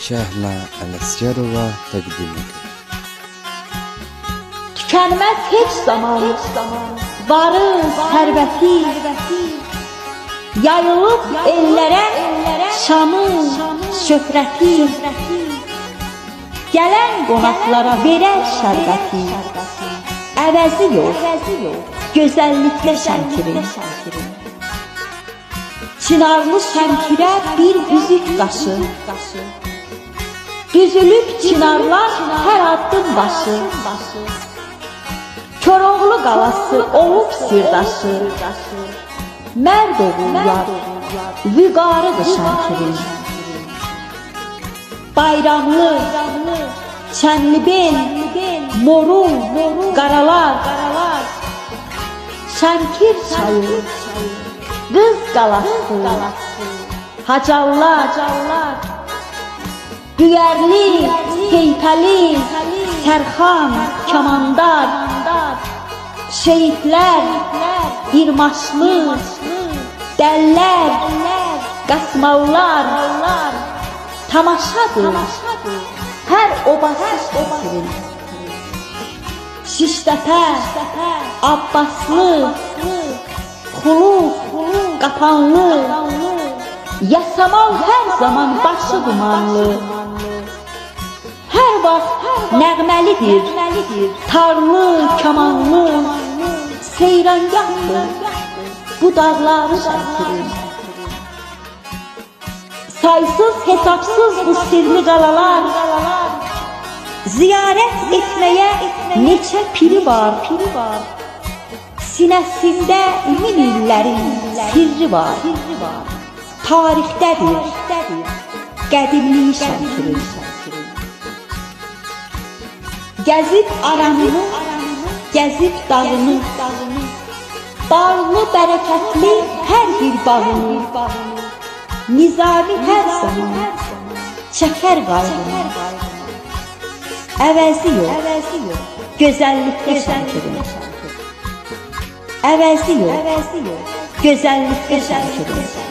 Şəhla Ələsgərova təqdim edir. Tükənməz heç zaman varı, sərvəti, yayılıb ellərə şanı, şöhrəti, gələn qonaqlara verər şərbəti, əvəzi yox, gözəlliklə şəmkirin. Çınarlı şəmkirə bir üzük qaşı, düzülüb çınarlar hər addım başı, Koroğlu qalası olub sirdaşı, mərd oğullar, vüqarıdır şəmkirin. Bayramlı, çənlibel, moru, qaralar, şəmkir çayı, qız qalası, hacallar, düyərli, seytəli, sərxan, kamandar, şehitlər, irmaşlı, dəllər, qasmallar, tamaşadır, hər obası şəkirin. Şiştəpə, Abbaslı, Xuluf, Qapanlı, Yasamal hər zaman başı dumanlı, hər vaxt nəğməlidir, tarlı, kamanlı, seyrangahdır, bu dağları şəkirin. Saysız, hesapsız bu sirli qalalar, ziyarət etməyə neçə piri var, sinəsində min illərin sirri var, tarixdədir, qədimliyi şəkirin. Gəzib aranını, gəzib dağını, bağlı, bərəkətli hər bir bağını, Nizami hər zaman çəkər qayğını, əvəzi yox, gözəllikdə şəkirin. Əvəzi yox, gözəllikdə şəkirin.